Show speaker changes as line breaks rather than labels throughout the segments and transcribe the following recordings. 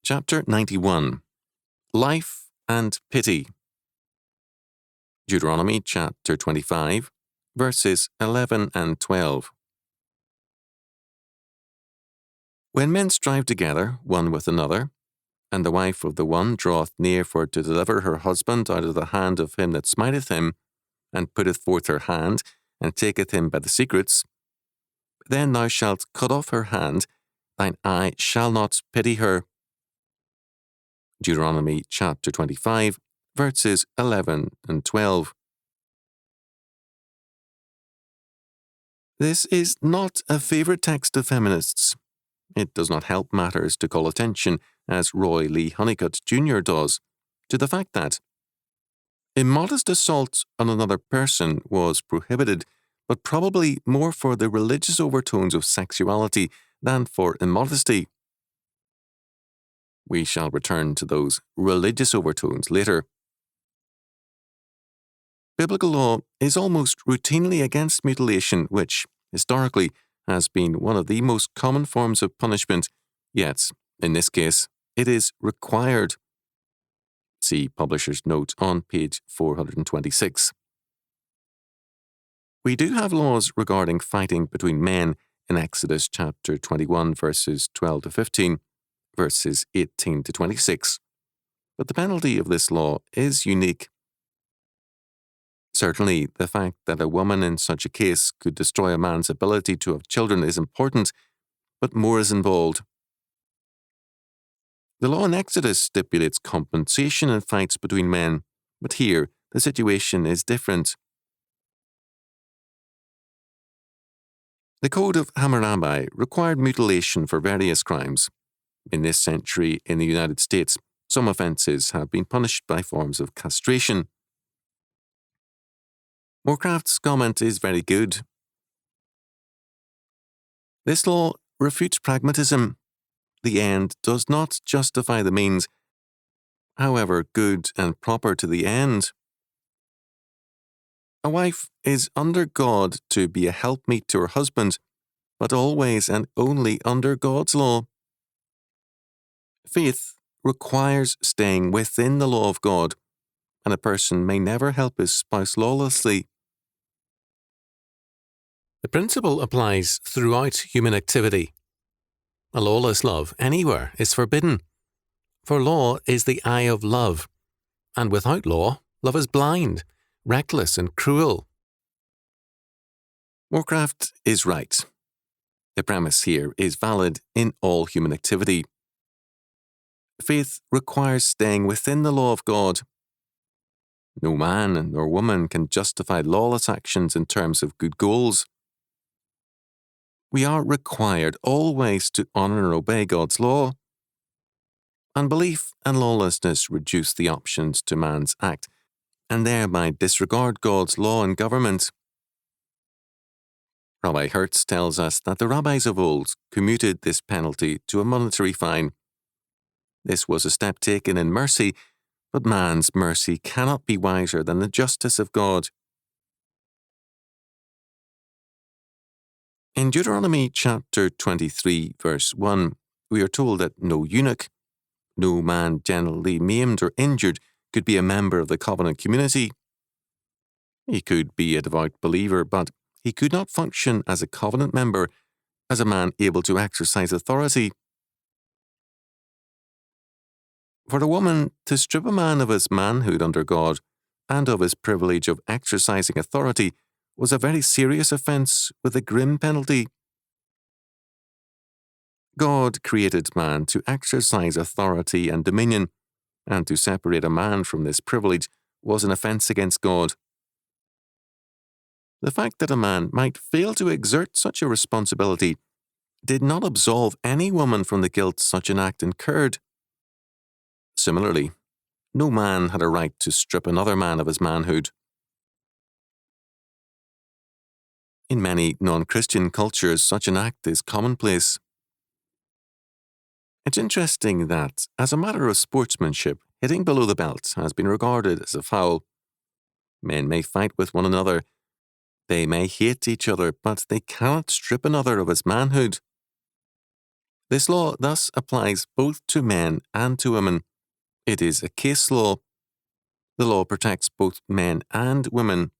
Chapter 91. Life and Pity. Deuteronomy chapter 25, verses 11 and 12. When men strive together, one with another, and the wife of the one draweth near for to deliver her husband out of the hand of him that smiteth him, and putteth forth her hand, and taketh him by the secrets, then thou shalt cut off her hand, thine eye shall not pity her. Deuteronomy chapter 25, verses 11 and 12. This is not a favourite text of feminists. It does not help matters to call attention, as Roy Lee Honeycutt Jr. does, to the fact that immodest assault on another person was prohibited, but probably more for the religious overtones of sexuality than for immodesty. We shall return to those religious overtones later. Biblical law is almost routinely against mutilation, which, historically, has been one of the most common forms of punishment, yet, in this case, it is required. See Publisher's Note on page 426. We do have laws regarding fighting between men in Exodus chapter 21, verses 12 to 15, verses 18 to 26, but the penalty of this law is unique. Certainly, the fact that a woman in such a case could destroy a man's ability to have children is important, but more is involved. The law in Exodus stipulates compensation in fights between men, but here the situation is different. The Code of Hammurabi required mutilation for various crimes. In this century in the United States, some offences have been punished by forms of castration. Moorcraft's comment is very good. This law refutes pragmatism. The end does not justify the means, however good and proper to the end. A wife is under God to be a helpmeet to her husband, but always and only under God's law. Faith requires staying within the law of God, and a person may never help his spouse lawlessly. The principle applies throughout human activity. A lawless love anywhere is forbidden, for law is the eye of love, and without law, love is blind, reckless, and cruel. Moorcraft is right. The premise here is valid in all human activity. Faith requires staying within the law of God. No man nor woman can justify lawless actions in terms of good goals. We are required always to honour and obey God's law. Unbelief and lawlessness reduce the options to man's act, and thereby disregard God's law and government. Rabbi Hertz tells us that the rabbis of old commuted this penalty to a monetary fine. This was a step taken in mercy, but man's mercy cannot be wiser than the justice of God. In Deuteronomy chapter 23, verse 1, we are told that no eunuch, no man generally maimed or injured, could be a member of the covenant community. He could be a devout believer, but he could not function as a covenant member, as a man able to exercise authority. For a woman to strip a man of his manhood under God and of his privilege of exercising authority was a very serious offence with a grim penalty. God created man to exercise authority and dominion, and to separate a man from this privilege was an offence against God. The fact that a man might fail to exert such a responsibility did not absolve any woman from the guilt such an act incurred. Similarly, no man had a right to strip another man of his manhood. In many non-Christian cultures, such an act is commonplace. It's interesting that, as a matter of sportsmanship, hitting below the belt has been regarded as a foul. Men may fight with one another. They may hate each other, but they cannot strip another of his manhood. This law thus applies both to men and to women. It is a case law. The law protects both men and women.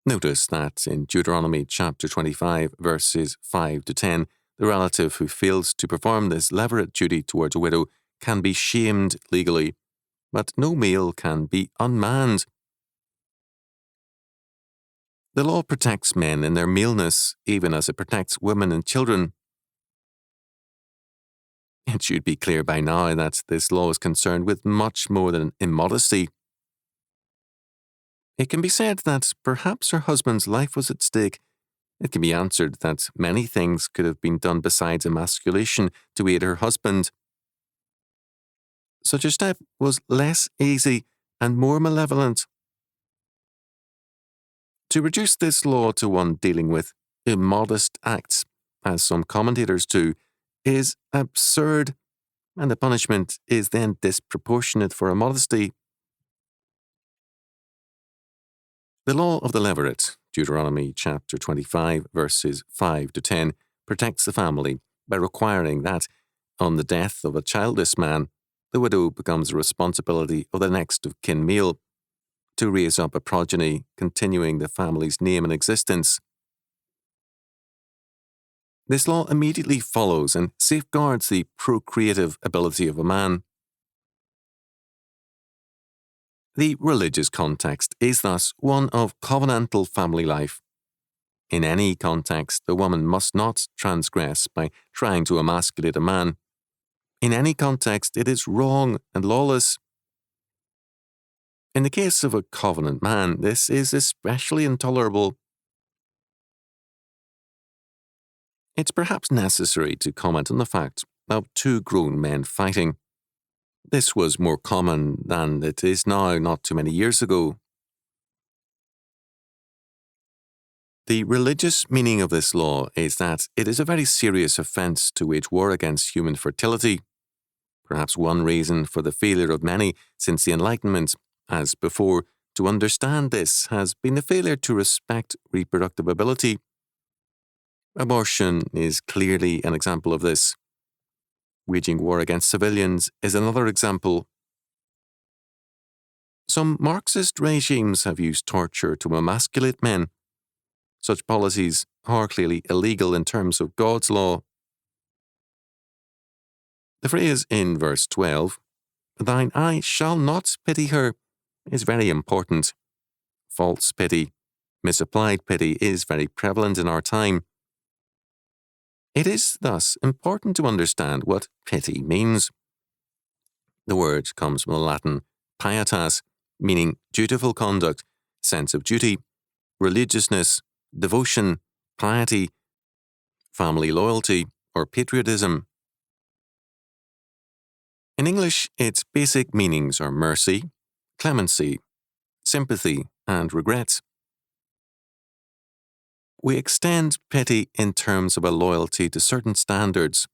Notice that in Deuteronomy chapter 25, verses 5 to 10, the relative who fails to perform this levirate duty towards a widow can be shamed legally, but no male can be unmanned. The law protects men in their maleness, even as it protects women and children. It should be clear by now that this law is concerned with much more than immodesty. It can be said that perhaps her husband's life was at stake. It can be answered that many things could have been done besides emasculation to aid her husband. Such a step was less easy and more malevolent. To reduce this law to one dealing with immodest acts, as some commentators do, is absurd, and the punishment is then disproportionate for immodesty. The law of the levirate, Deuteronomy chapter 25, verses 5 to 10, protects the family by requiring that, on the death of a childless man, the widow becomes the responsibility of the next of kin male to raise up a progeny continuing the family's name and existence. This law immediately follows and safeguards the procreative ability of a man. The religious context is thus one of covenantal family life. In any context, the woman must not transgress by trying to emasculate a man. In any context, it is wrong and lawless. In the case of a covenant man, this is especially intolerable. It's perhaps necessary to comment on the fact of two grown men fighting. This was more common than it is now not too many years ago. The religious meaning of this law is that it is a very serious offence to wage war against human fertility. Perhaps one reason for the failure of many since the Enlightenment, as before, to understand this has been the failure to respect reproductive ability. Abortion is clearly an example of this. Waging war against civilians is another example. Some Marxist regimes have used torture to emasculate men. Such policies are clearly illegal in terms of God's law. The phrase in verse 12, "Thine eye shall not pity her," is very important. False pity, misapplied pity is very prevalent in our time. It is thus important to understand what pity means. The word comes from the Latin pietas, meaning dutiful conduct, sense of duty, religiousness, devotion, piety, family loyalty, or patriotism. In English, its basic meanings are mercy, clemency, sympathy, and regret. We extend pity in terms of a loyalty to certain standards.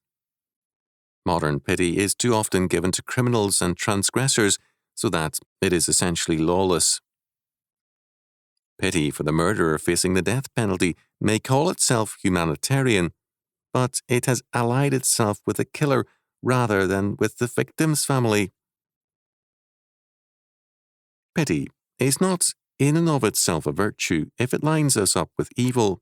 Modern pity is too often given to criminals and transgressors, so that it is essentially lawless. Pity for the murderer facing the death penalty may call itself humanitarian, but it has allied itself with the killer rather than with the victim's family. Pity is not in and of itself a virtue if it lines us up with evil.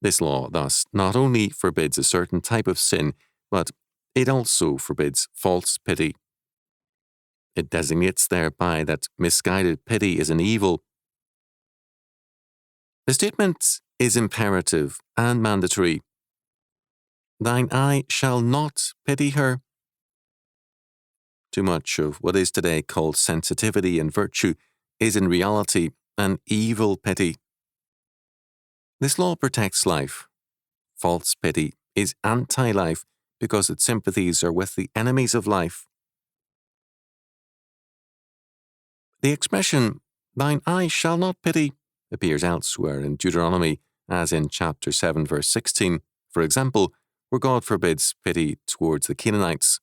This law, thus, not only forbids a certain type of sin, but it also forbids false pity. It designates thereby that misguided pity is an evil. The statement is imperative and mandatory. Thine eye shall not pity her. Too much of what is today called sensitivity and virtue is in reality an evil pity. This law protects life. False pity is anti-life because its sympathies are with the enemies of life. The expression, "thine eye shall not pity," appears elsewhere in Deuteronomy, as in chapter 7, verse 16, for example, where God forbids pity towards the Canaanites.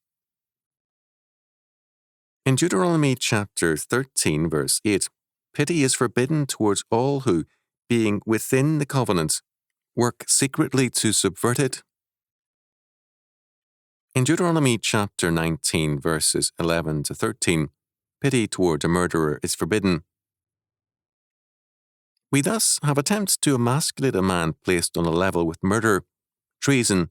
In Deuteronomy chapter 13, verse 8, pity is forbidden towards all who, being within the covenant, work secretly to subvert it? In Deuteronomy chapter 19, verses 11 to 13, pity toward a murderer is forbidden. We thus have attempts to emasculate a man placed on a level with murder, treason,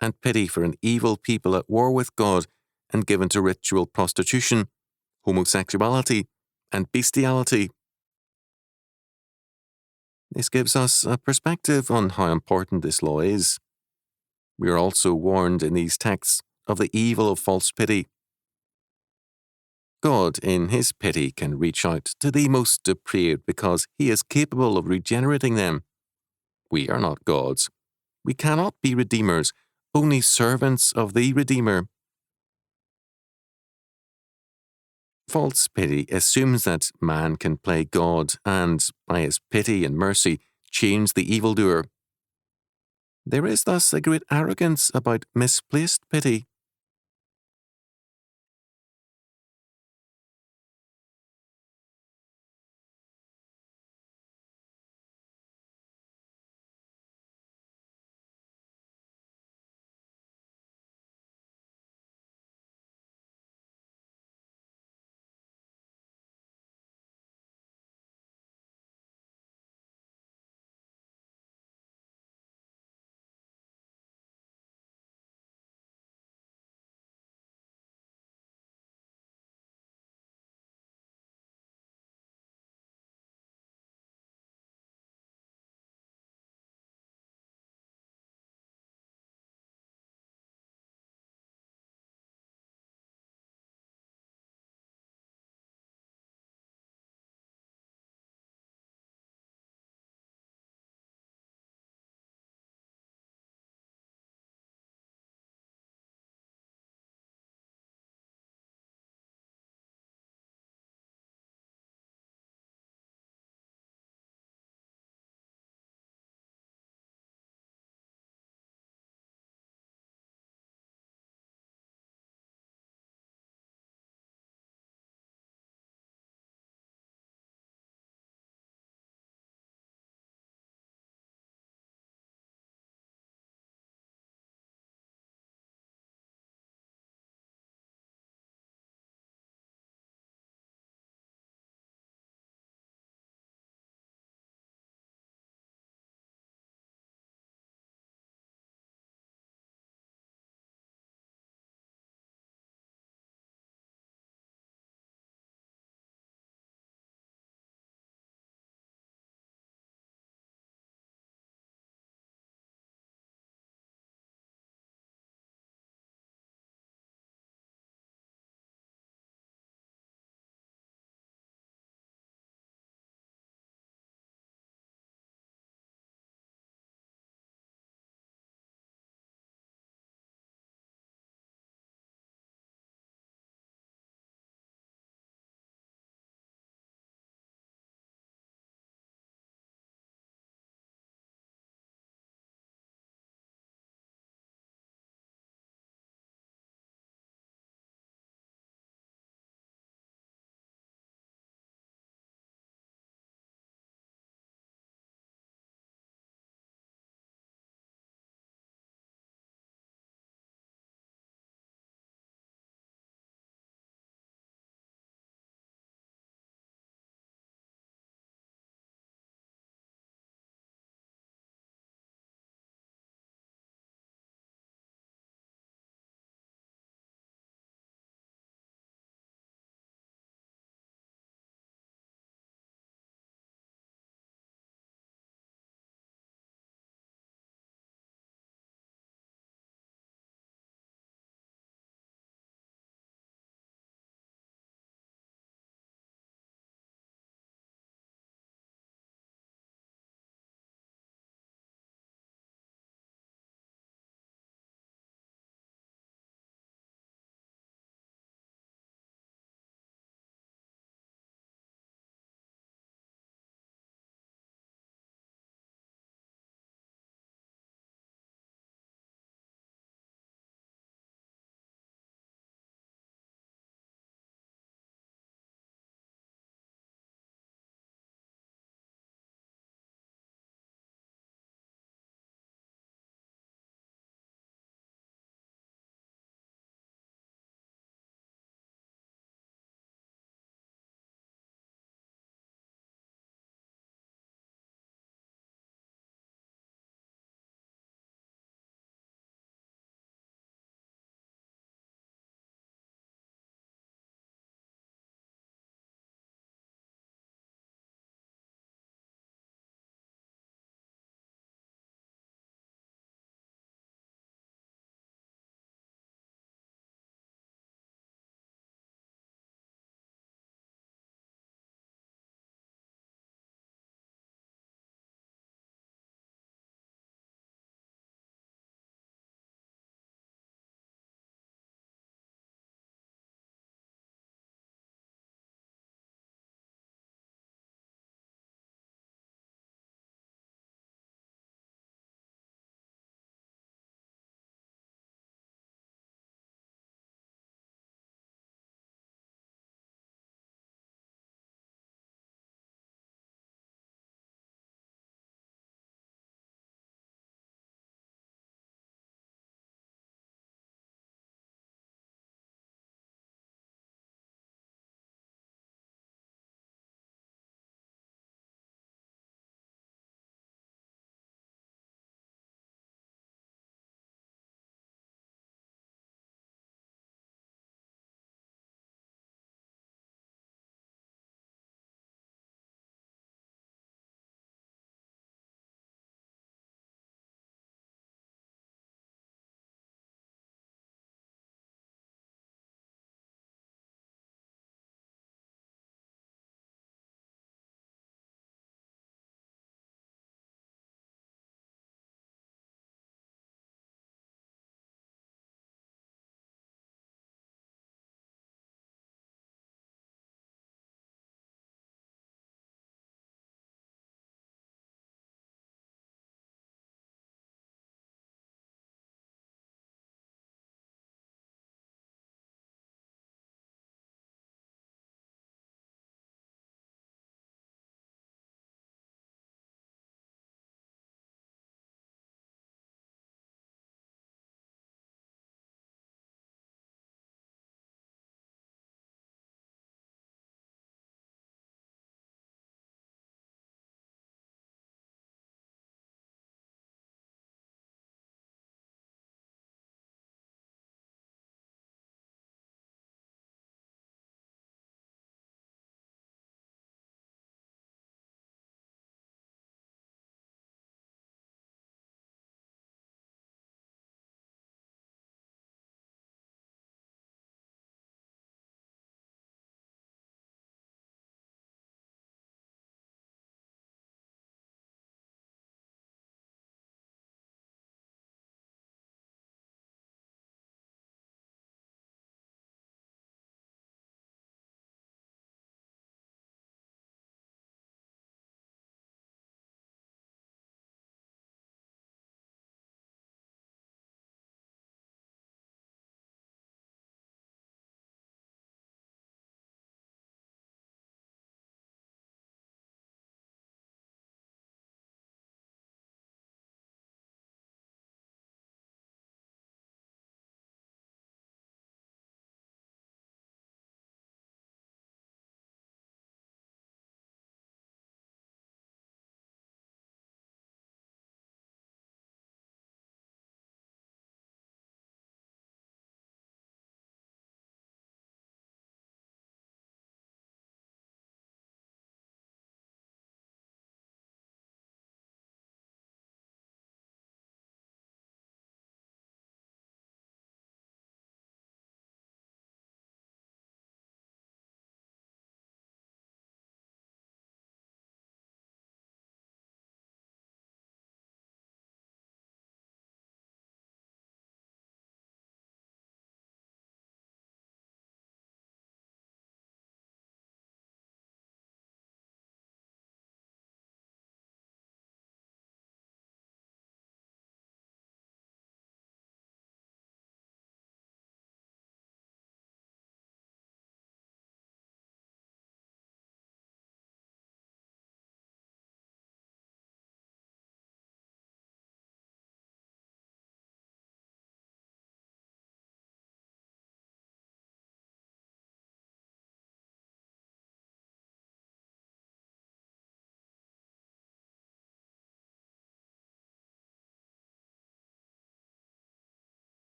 and pity for an evil people at war with God and given to ritual prostitution, homosexuality, and bestiality. This gives us a perspective on how important this law is. We are also warned in these texts of the evil of false pity. God, in His pity, can reach out to the most depraved because He is capable of regenerating them. We are not gods. We cannot be redeemers, only servants of the Redeemer. False pity assumes that man can play God and, by his pity and mercy, change the evildoer. There is thus a great arrogance about misplaced pity.